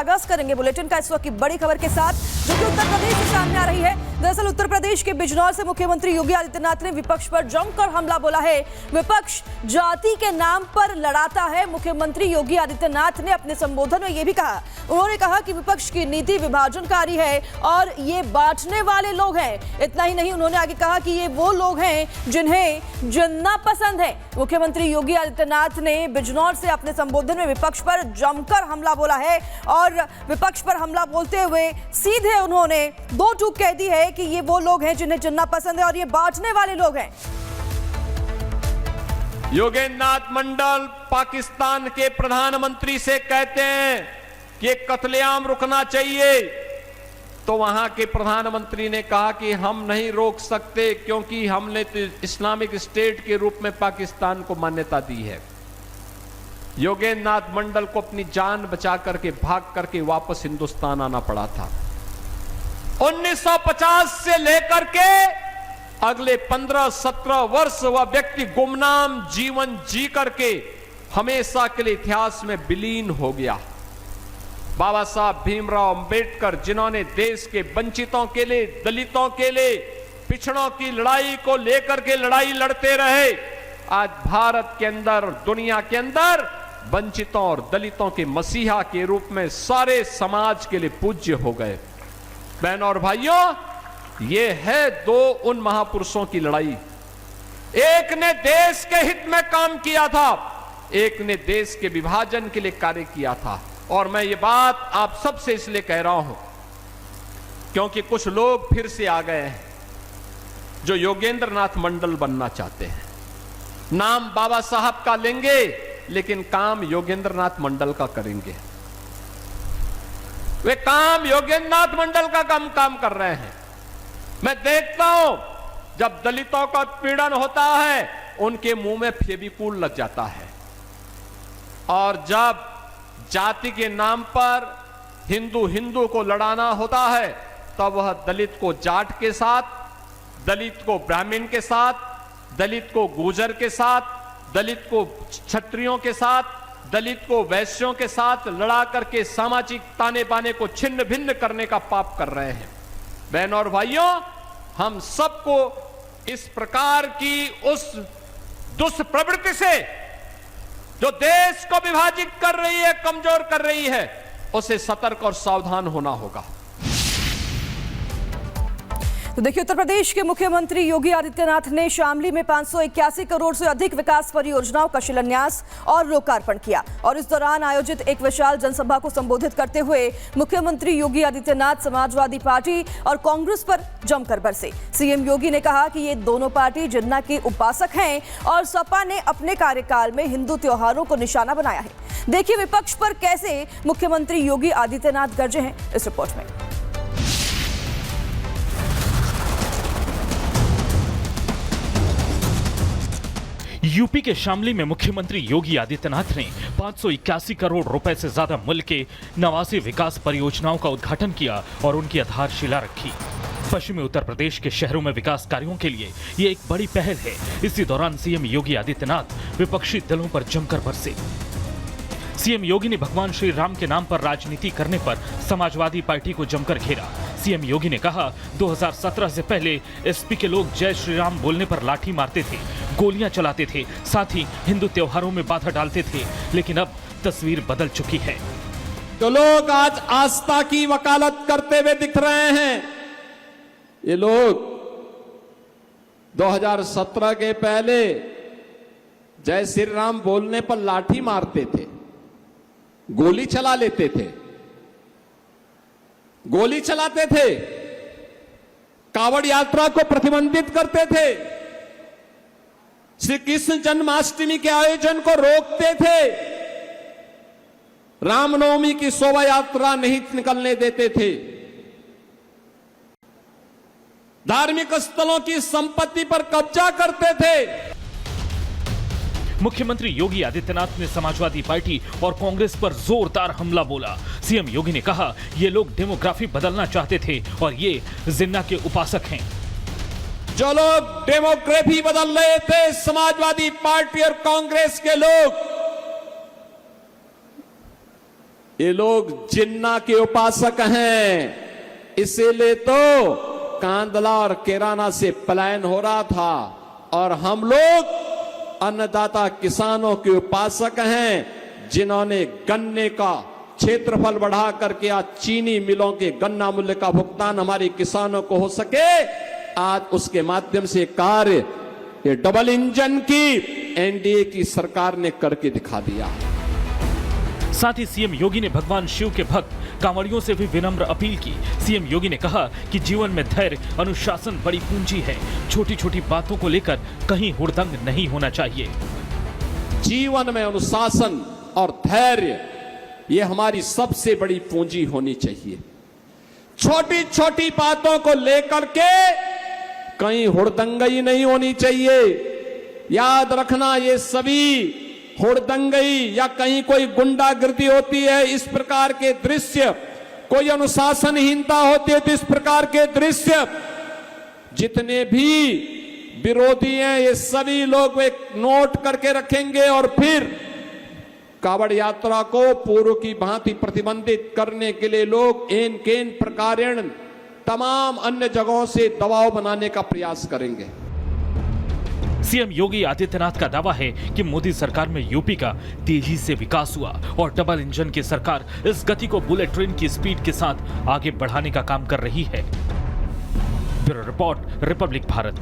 आगाज करेंगे बुलेटिन का इस वक्त की बड़ी खबर के साथ, जो कि उत्तर प्रदेश से सामने आ रही है। दरअसल उत्तर प्रदेश के बिजनौर से मुख्यमंत्री योगी आदित्यनाथ ने विपक्ष पर जमकर हमला बोला है। विपक्ष जाति के नाम पर लड़ाता है। मुख्यमंत्री योगी आदित्यनाथ ने अपने संबोधन में यह भी कहा, उन्होंने कहा कि विपक्ष की नीति विभाजनकारी है और ये बांटने वाले लोग हैं। इतना ही नहीं, उन्होंने आगे कहा कि ये वो लोग हैं जिन्हें जिन्ना पसंद है। मुख्यमंत्री योगी आदित्यनाथ ने बिजनौर से अपने संबोधन में विपक्ष पर जमकर हमला बोला है और विपक्ष पर हमला बोलते हुए सीधे उन्होंने दो टूक कह दी है कि ये वो लोग हैं जिन्हें जिन्ना पसंद है और ये बांटने वाले लोग हैं। योगेंद्र नाथ मंडल पाकिस्तान के प्रधानमंत्री से कहते हैं कि कत्लेआम रुकना चाहिए, तो वहां के प्रधानमंत्री ने कहा कि हम नहीं रोक सकते क्योंकि हमने तो इस्लामिक स्टेट के रूप में पाकिस्तान को मान्यता दी है। योगेंद्र नाथ मंडल को अपनी जान बचा करके भाग करके वापस हिंदुस्तान आना पड़ा था। 1950 से लेकर के अगले 15-17 वर्ष वह व्यक्ति गुमनाम जीवन जी करके हमेशा के लिए इतिहास में विलीन हो गया। बाबा साहब भीमराव अंबेडकर, जिन्होंने देश के वंचितों के लिए, दलितों के लिए, पिछड़ों की लड़ाई को लेकर के लड़ाई लड़ते रहे, आज भारत के अंदर, दुनिया के अंदर वंचितों और दलितों के मसीहा के रूप में सारे समाज के लिए पूज्य हो गए। बहनों और भाइयों, ये है दो उन महापुरुषों की लड़ाई। एक ने देश के हित में काम किया था, एक ने देश के विभाजन के लिए कार्य किया था। और मैं ये बात आप सबसे इसलिए कह रहा हूं क्योंकि कुछ लोग फिर से आ गए हैं जो योगेंद्र नाथ मंडल बनना चाहते हैं। नाम बाबा साहब का लेंगे लेकिन काम योगेंद्र नाथ मंडल का करेंगे। वे काम योगेंद्र नाथ मंडल का काम कर रहे हैं। मैं देखता हूं जब दलितों का पीड़न होता है उनके मुंह में फेविकोल लग जाता है, और जब जाति के नाम पर हिंदू को लड़ाना होता है तब वह दलित को जाट के साथ, दलित को ब्राह्मण के साथ, दलित को गुर्जर के साथ, दलित को क्षत्रियों के साथ, दलित को वैश्यों के साथ लड़ा करके सामाजिक ताने बाने को छिन्न भिन्न करने का पाप कर रहे हैं। बहनों और भाइयों, हम सबको इस प्रकार की उस दुष्प्रवृत्ति से जो देश को विभाजित कर रही है, कमजोर कर रही है, उसे सतर्क और सावधान होना होगा। तो देखिए, उत्तर प्रदेश के मुख्यमंत्री योगी आदित्यनाथ ने शामली में 581 करोड़ से अधिक विकास परियोजनाओं का शिलान्यास और लोकार्पण किया और इस दौरान आयोजित एक विशाल जनसभा को संबोधित करते हुए मुख्यमंत्री योगी आदित्यनाथ समाजवादी पार्टी और कांग्रेस पर जमकर बरसे। सीएम योगी ने कहा कि ये दोनों पार्टी जिन्ना के उपासक हैं और सपा ने अपने कार्यकाल में हिंदू त्योहारों को निशाना बनाया है। देखिए विपक्ष पर कैसे मुख्यमंत्री योगी आदित्यनाथ गरजे हैं इस रिपोर्ट में। यूपी के शामली में मुख्यमंत्री योगी आदित्यनाथ ने 581 करोड़ रुपए से ज्यादा मूल्य के 89 विकास परियोजनाओं का उद्घाटन किया और उनकी आधारशिला रखी। पश्चिमी उत्तर प्रदेश के शहरों में विकास कार्यों के लिए ये एक बड़ी पहल है। इसी दौरान सीएम योगी आदित्यनाथ विपक्षी दलों पर जमकर बरसे। सीएम योगी ने भगवान श्री राम के नाम पर राजनीति करने पर समाजवादी पार्टी को जमकर घेरा। सीएम योगी ने कहा, 2017 से पहले एसपी के लोग जय श्री राम बोलने पर लाठी मारते थे, गोलियां चलाते थे, साथ ही हिंदू त्योहारों में बाधा डालते थे, लेकिन अब तस्वीर बदल चुकी है। तो लोग आज आस्था की वकालत करते हुए दिख रहे हैं। ये लोग 2017 के पहले जय श्री राम बोलने पर लाठी मारते थे, गोली चला लेते थे, गोली चलाते थे, कावड़ यात्रा को प्रतिबंधित करते थे, श्री कृष्ण जन्माष्टमी के आयोजन को रोकते थे, रामनवमी की शोभा यात्रा नहीं निकलने देते थे, धार्मिक स्थलों की संपत्ति पर कब्जा करते थे। मुख्यमंत्री योगी आदित्यनाथ ने समाजवादी पार्टी और कांग्रेस पर जोरदार हमला बोला। सीएम योगी ने कहा, ये लोग डेमोग्राफी बदलना चाहते थे और ये जिन्ना के उपासक हैं। जो लोग डेमोग्राफी बदल रहे थे, समाजवादी पार्टी और कांग्रेस के लोग, ये लोग जिन्ना के उपासक हैं, इसीलिए तो कांदला और केराना से पलायन हो रहा था। और हम लोग अन्नदाता किसानों के उपासक हैं, जिन्होंने गन्ने का क्षेत्रफल बढ़ा करके आज चीनी मिलों के गन्ना मूल्य का भुगतान हमारे किसानों को हो सके, आज उसके माध्यम से कार्य ये डबल इंजन की एनडीए की सरकार ने करके दिखा दिया। साथ ही सीएम योगी ने भगवान शिव के भक्त कांवड़ियों से भी विनम्र अपील की। सीएम योगी ने कहा कि जीवन में धैर्य, अनुशासन बड़ी पूंजी है। छोटी छोटी बातों को लेकर कहीं हुड़दंग नहीं होना चाहिए। जीवन में अनुशासन और धैर्य ये हमारी सबसे बड़ी पूंजी होनी चाहिए। छोटी छोटी बातों को लेकर के कहीं हुड़दंगई नहीं होनी चाहिए। याद रखना, ये सभी हुड़दंगई या कहीं कोई गुंडागर्दी होती है, इस प्रकार के दृश्य, कोई अनुशासनहीनता होती है, तो इस प्रकार के दृश्य जितने भी विरोधी हैं ये सभी लोग वे नोट करके रखेंगे और फिर कावड़ यात्रा को पूर्व की भांति प्रतिबंधित करने के लिए लोग एन केन प्रकारेण तमाम अन्य जगहों से दबाव बनाने का प्रयास करेंगे। सीएम योगी आदित्यनाथ का दावा है कि मोदी सरकार में यूपी का तेजी से विकास हुआ और डबल इंजन की सरकार इस गति को बुलेट ट्रेन की स्पीड के साथ आगे बढ़ाने का काम कर रही है। Bureau report, Republic Bharat.